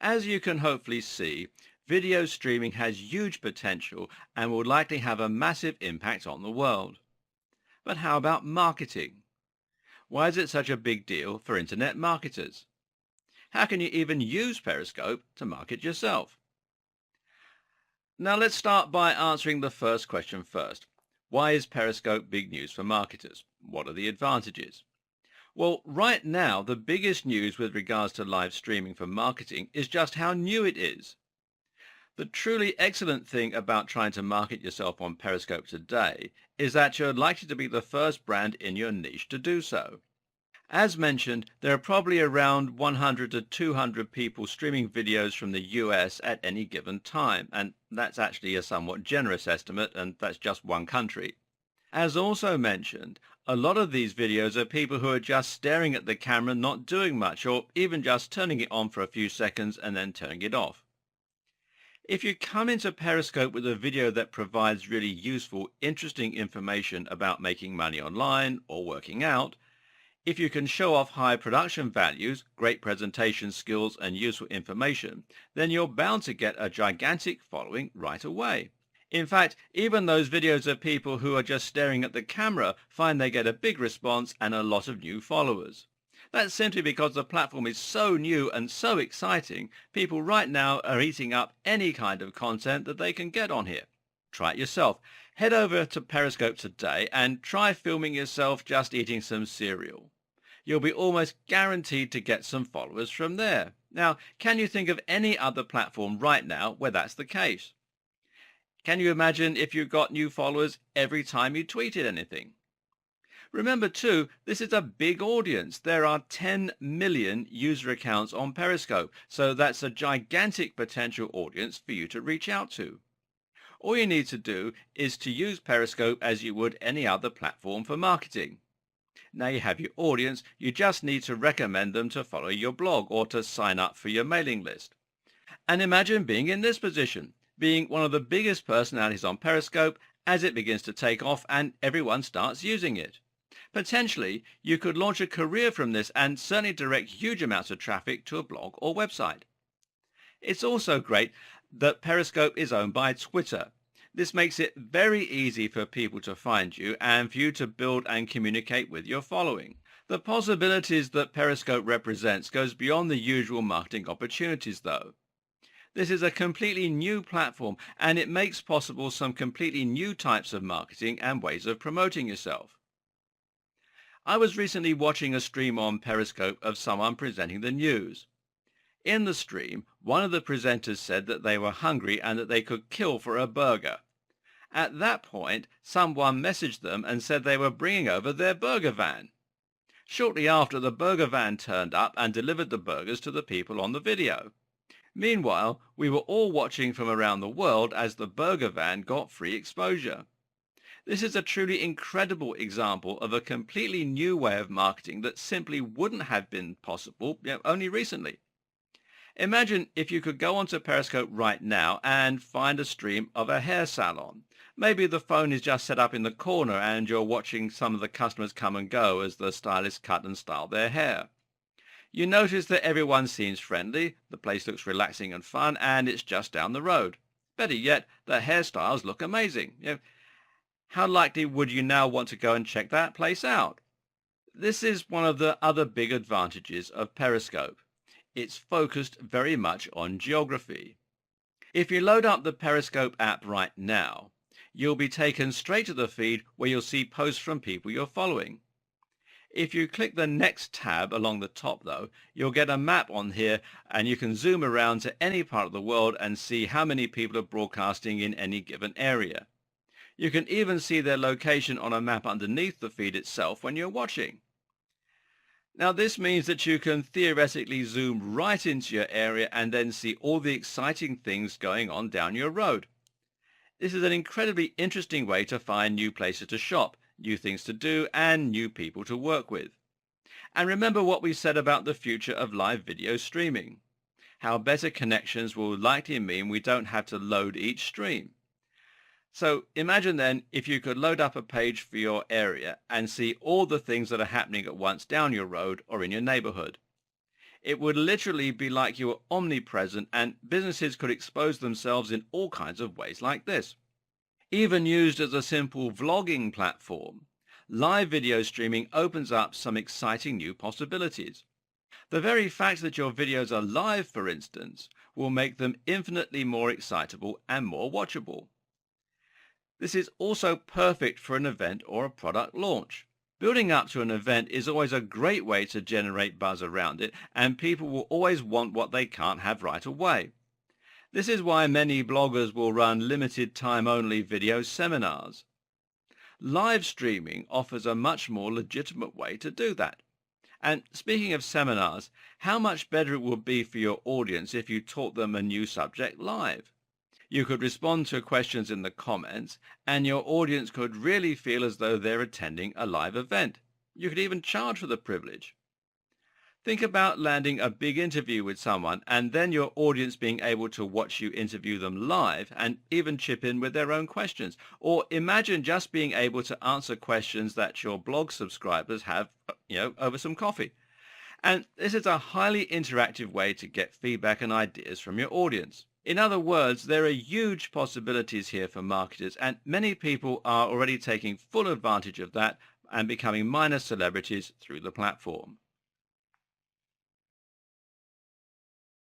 As you can hopefully see, video streaming has huge potential and will likely have a massive impact on the world. But how about marketing? Why is it such a big deal for internet marketers? How can you even use Periscope to market yourself? Now let's start by answering the first question first. Why is Periscope big news for marketers? What are the advantages? Well, right now, the biggest news with regards to live streaming for marketing is just how new it is. The truly excellent thing about trying to market yourself on Periscope today is that you're likely to be the first brand in your niche to do so. As mentioned, there are probably around 100 to 200 people streaming videos from the US at any given time, and that's actually a somewhat generous estimate, and that's just one country. As also mentioned, a lot of these videos are people who are just staring at the camera, not doing much, or even just turning it on for a few seconds and then turning it off. If you come into Periscope with a video that provides really useful, interesting information about making money online or working out, if you can show off high production values, great presentation skills, and useful information, then you're bound to get a gigantic following right away. In fact, even those videos of people who are just staring at the camera find they get a big response and a lot of new followers. That's simply because the platform is so new and so exciting, people right now are eating up any kind of content that they can get on here. Try it yourself. Head over to Periscope today and try filming yourself just eating some cereal. You'll be almost guaranteed to get some followers from there. Now, can you think of any other platform right now where that's the case? Can you imagine if you got new followers every time you tweeted anything? Remember too, this is a big audience. There are 10 million user accounts on Periscope, so that's a gigantic potential audience for you to reach out to. All you need to do is to use Periscope as you would any other platform for marketing. Now you have your audience, you just need to recommend them to follow your blog or to sign up for your mailing list. And imagine being in this position, being one of the biggest personalities on Periscope as it begins to take off and everyone starts using it. Potentially, you could launch a career from this and certainly direct huge amounts of traffic to a blog or website. It's also great that Periscope is owned by Twitter. This makes it very easy for people to find you and for you to build and communicate with your following. The possibilities that Periscope represents goes beyond the usual marketing opportunities though. This is a completely new platform and it makes possible some completely new types of marketing and ways of promoting yourself. I was recently watching a stream on Periscope of someone presenting the news. In the stream, one of the presenters said that they were hungry and that they could kill for a burger. At that point, someone messaged them and said they were bringing over their burger van. Shortly after, the burger van turned up and delivered the burgers to the people on the video. Meanwhile, we were all watching from around the world as the burger van got free exposure. This is a truly incredible example of a completely new way of marketing that simply wouldn't have been possible only recently. Imagine if you could go onto Periscope right now and find a stream of a hair salon. Maybe the phone is just set up in the corner and you're watching some of the customers come and go as the stylists cut and style their hair. You notice that everyone seems friendly, the place looks relaxing and fun, and it's just down the road. Better yet, the hairstyles look amazing. How likely would you now want to go and check that place out? This is one of the other big advantages of Periscope. It's focused very much on geography. If you load up the Periscope app right now, you'll be taken straight to the feed where you'll see posts from people you're following. If you click the next tab along the top though, you'll get a map on here and you can zoom around to any part of the world and see how many people are broadcasting in any given area. You can even see their location on a map underneath the feed itself when you're watching. Now this means that you can theoretically zoom right into your area and then see all the exciting things going on down your road. This is an incredibly interesting way to find new places to shop, new things to do, and new people to work with. And remember what we said about the future of live video streaming. How better connections will likely mean we don't have to load each stream. So imagine then if you could load up a page for your area and see all the things that are happening at once down your road or in your neighborhood. It would literally be like you were omnipresent, and businesses could expose themselves in all kinds of ways like this. Even used as a simple vlogging platform, live video streaming opens up some exciting new possibilities. The very fact that your videos are live, for instance, will make them infinitely more excitable and more watchable. This is also perfect for an event or a product launch. Building up to an event is always a great way to generate buzz around it, and people will always want what they can't have right away. This is why many bloggers will run limited time only video seminars. Live streaming offers a much more legitimate way to do that. And speaking of seminars, how much better it would be for your audience if you taught them a new subject live. You could respond to questions in the comments, and your audience could really feel as though they're attending a live event. You could even charge for the privilege. Think about landing a big interview with someone and then your audience being able to watch you interview them live and even chip in with their own questions. Or imagine just being able to answer questions that your blog subscribers have, over some coffee. And this is a highly interactive way to get feedback and ideas from your audience. In other words, there are huge possibilities here for marketers, and many people are already taking full advantage of that and becoming minor celebrities through the platform.